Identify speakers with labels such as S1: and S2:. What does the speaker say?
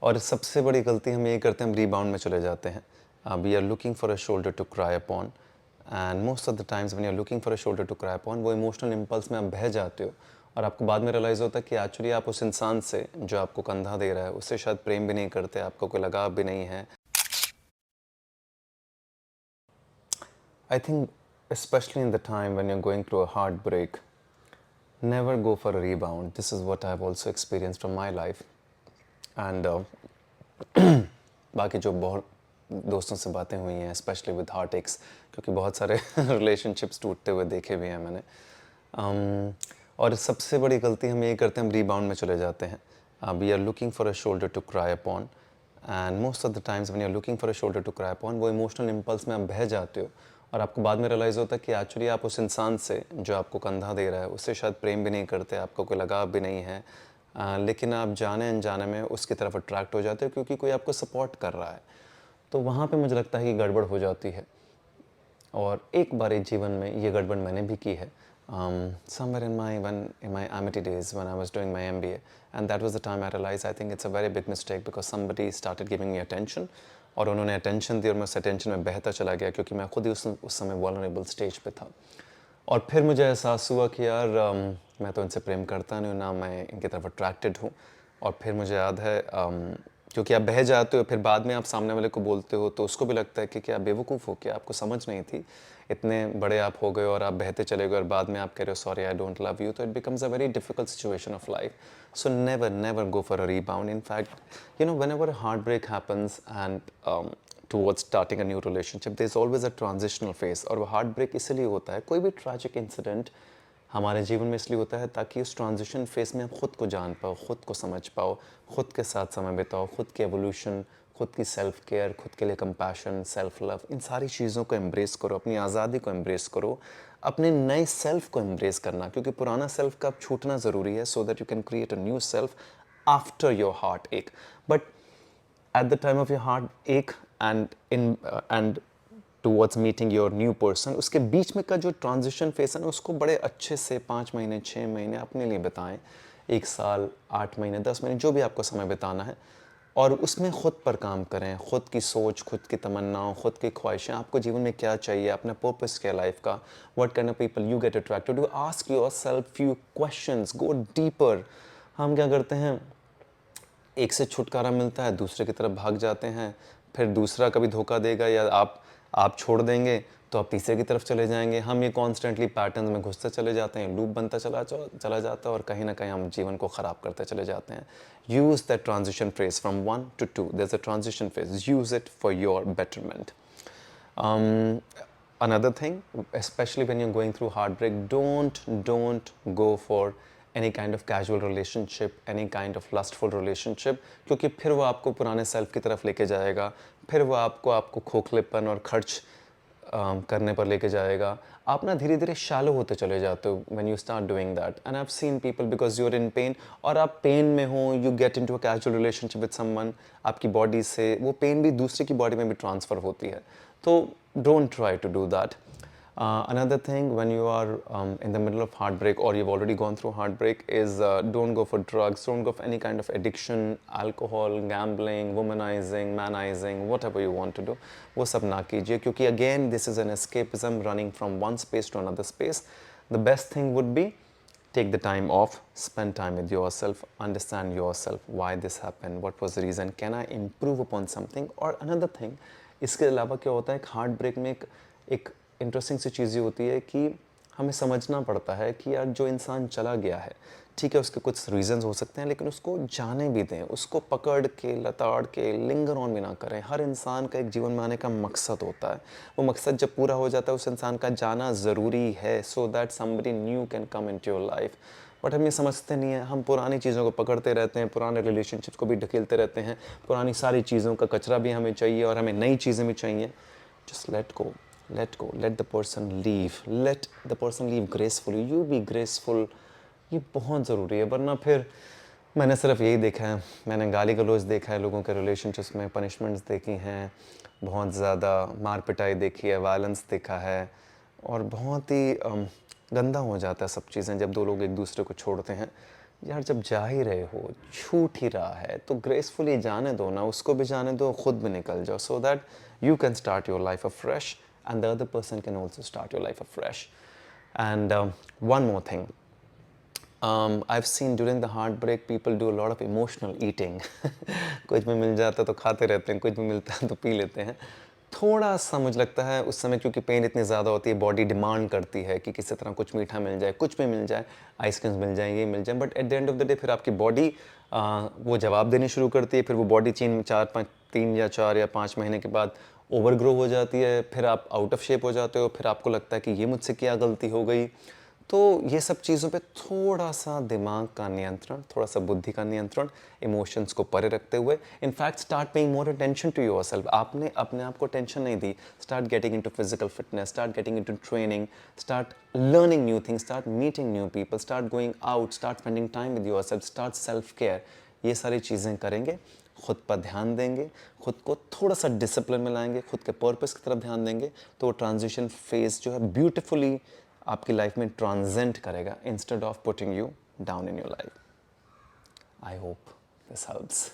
S1: और सबसे बड़ी गलती हम ये करते हैं, हम रीबाउंड में चले जाते हैं। We are looking for a shoulder to cry upon, and most of the times when you are looking for a shoulder to cry upon, वो इमोशनल इम्पल्स में आप बह जाते हो और आपको बाद में रियलाइज़ होता है कि एक्चुअली आप उस इंसान से जो आपको कंधा दे रहा है उससे शायद प्रेम भी नहीं करते, आपको कोई लगाव भी नहीं है। I think, especially in the time when you're going through a heartbreak, never go for a rebound. This is what I've also experienced from my life. And बाकी जो बहुत दोस्तों से बातें हुई हैं, स्पेशली विद हार्ट एक्स, क्योंकि बहुत सारे रिलेशनशिप्स टूटते हुए देखे भी हैं मैंने। और सबसे बड़ी गलती हम ये करते हैं, हम रीबाउंड में चले जाते हैं। We are looking for a shoulder to cry upon, and most of the times when you are looking for a shoulder to cry upon, वो इमोशनल इम्पल्स में आप बह जाते हो और आपको बाद में रियलाइज़ होता है कि एक्चुअली आप उस इंसान से जो आपको कंधा दे रहा है उससे शायद प्रेम भी नहीं करते, आपको कोई लगाव भी नहीं है। लेकिन आप जाने अनजाने में उसकी तरफ अट्रैक्ट हो जाते हो क्योंकि कोई आपको सपोर्ट कर रहा है। तो वहाँ पे मुझे लगता है कि गड़बड़ हो जाती है। और एक बार एक जीवन में ये गड़बड़ मैंने भी की है। Somewhere in my Amity days when I was doing my MBA, and that was the time I realized I think it's a very big mistake because somebody started giving me attention, और उन्होंने attention दी और मैं उस attention में बहता चला गया क्योंकि मैं खुद ही उस समय vulnerable stage पे था। और फिर मुझे एहसास हुआ कि यार मैं तो इनसे प्रेम करता नहीं हूँ, ना मैं इनकी तरफ अट्रैक्टेड हूँ। और फिर मुझे याद है क्योंकि आप बह जाते हो, फिर बाद में आप सामने वाले को बोलते हो तो उसको भी लगता है कि क्या बेवकूफ़ हो, क्या आपको समझ नहीं थी, इतने बड़े आप हो गए और आप बहते चले गए और बाद में आप कह रहे हो sorry I don't love you, तो it becomes a very difficult situation of life. So never go for a rebound. In fact whenever a heartbreak happens and towards starting a new relationship, there's always a transitional phase. और वो heartbreak इसलिए होता है, कोई भी tragic incident हमारे जीवन में इसलिए होता है ताकि उस ट्रांजिशन फेस में आप खुद को जान पाओ, खुद को समझ पाओ, खुद के साथ समय बिताओ, खुद की एवोल्यूशन, खुद की सेल्फ केयर, खुद के लिए कंपैशन, सेल्फ लव, इन सारी चीज़ों को एम्ब्रेस करो, अपनी आज़ादी को एम्ब्रेस करो, अपने नए सेल्फ को एम्ब्रेस करना, क्योंकि पुराना सेल्फ का छूटना ज़रूरी है so that you can create a new self after your heartache. But at the time of your heartache and towards meeting your new person, उसके बीच में का जो ट्रांजिशन फेस है ना, उसको बड़े अच्छे से 5 महीने 6 महीने अपने लिए बिताएं, 1 साल 8 महीने 10 महीने जो भी आपको समय बिताना है, और उसमें ख़ुद पर काम करें, ख़ुद की सोच, खुद की तमन्नाओं, खुद की ख्वाहिशें, आपको जीवन में क्या चाहिए, अपना पर्पस क्या लाइफ का, what kind of people you get attracted to, ask yourself few questions, go deeper. हम क्या करते हैं, एक से छुटकारा मिलता है दूसरे की तरफ भाग जाते हैं, फिर दूसरा कभी धोखा देगा या आप छोड़ देंगे तो आप तीसरे की तरफ चले जाएंगे. हम ये कॉन्स्टेंटली पैटर्न में घुसते चले जाते हैं, लूप बनता चला जाता है और कहीं ना कहीं हम जीवन को ख़राब करते चले जाते हैं. Use that transition phase from 1 to 2. there's a transition phase, use it for your betterment. Another thing, especially when you're going through heartbreak, don't go for any kind of casual relationship, any kind of lustful relationship, क्योंकि फिर वो आपको पुराने self की तरफ लेके जाएगा, फिर वो आपको खोखलेपन और खर्च करने पर लेके जाएगा. आप ना धीरे धीरे शैलो होते चले जाते हो when you start doing that. And I've seen people, because you're in pain, और आप पेन में हो, you get into a casual relationship with someone, आपकी बॉडी से वो पेन भी दूसरे की बॉडी में भी ट्रांसफ़र होती है, तो don't try to do that. Another thing, when you are in the middle of heartbreak or you've already gone through heartbreak, is don't go for drugs, don't go for any kind of addiction, alcohol, gambling, womanizing, manizing, whatever you want to do. वो सब ना कीजिए, क्योंकि again this is an escapism running from one space to another space. The best thing would be, take the time off, spend time with yourself, understand yourself, why this happened, what was the reason, can I improve upon something. और another thing, इसके अलावा क्या होता है, एक heart break में एक interesting सी चीज़ ये होती है कि हमें समझना पड़ता है कि यार जो इंसान चला गया है, ठीक है उसके कुछ रीजंस हो सकते हैं, लेकिन उसको जाने भी दें, उसको पकड़ के लताड़ के लिंगर ऑन भी ना करें. हर इंसान का एक जीवन में आने का मकसद होता है, वो मकसद जब पूरा हो जाता है उस इंसान का जाना ज़रूरी है, so that somebody new can come into your life. But हम ये समझते नहीं है, हम पुरानी चीज़ों को पकड़ते रहते हैं, पुराने रिलेशनशिप को भी ढकेलते रहते हैं, पुरानी सारी चीज़ों का कचरा भी हमें चाहिए और हमें नई चीज़ें भी चाहिए. Just let go, let the person leave gracefully, you be graceful. ये बहुत ज़रूरी है, वरना फिर मैंने सिर्फ यही देखा है, मैंने गाली गलौज देखा है लोगों के रिलेशनशिप्स में, पनिशमेंट्स देखी हैं, बहुत ज़्यादा मार पिटाई देखी है, वायलेंस देखा है, और बहुत ही गंदा हो जाता है सब चीज़ें जब दो लोग एक दूसरे को छोड़ते हैं. यार जब जा ही रहे हो, छूट ही रहा है, तो ग्रेसफुली जाने दो ना, उसको भी जाने दो, खुद भी निकल जाओ, सो that you can start your life afresh and the other person can also start your life afresh. And one more thing, I've seen during the heartbreak people do a lot of emotional eating. कुछ भी मिल जाता है तो खाते रहते हैं, कुछ भी मिलता है तो पी लेते हैं. थोड़ा सा मुझे लगता है उस समय, क्योंकि पेन इतनी ज़्यादा होती है, बॉडी डिमांड करती है कि किसी तरह कुछ मीठा मिल जाए, कुछ भी मिल जाए, आइसक्रीम्स मिल जाए, ये मिल जाए, but at the end of the day फिर आपकी बॉडी वो जवाब देनी शुरू करती है. फिर वो बॉडी 3 या 4 या 5 महीने के बाद ओवर ग्रो हो जाती है, फिर आप आउट ऑफ शेप हो जाते हो, फिर आपको लगता है कि ये मुझसे क्या गलती हो गई. तो ये सब चीज़ों पे थोड़ा सा दिमाग का नियंत्रण, थोड़ा सा बुद्धि का नियंत्रण, इमोशंस को परे रखते हुए, in fact start paying more attention to yourself. आपने अपने आप को टेंशन नहीं दी, start getting into physical fitness, start getting into training, start learning new things, start meeting new people, start going out, start spending time with yourself, start self care. ये सारी चीज़ें करेंगे, खुद पर ध्यान देंगे, खुद को थोड़ा सा डिसिप्लिन में लाएंगे, खुद के पर्पस की तरफ ध्यान देंगे, तो वो ट्रांजिशन फेज जो है ब्यूटिफुली आपकी लाइफ में ट्रांजेंट करेगा, instead of putting you down in your life. I hope this helps.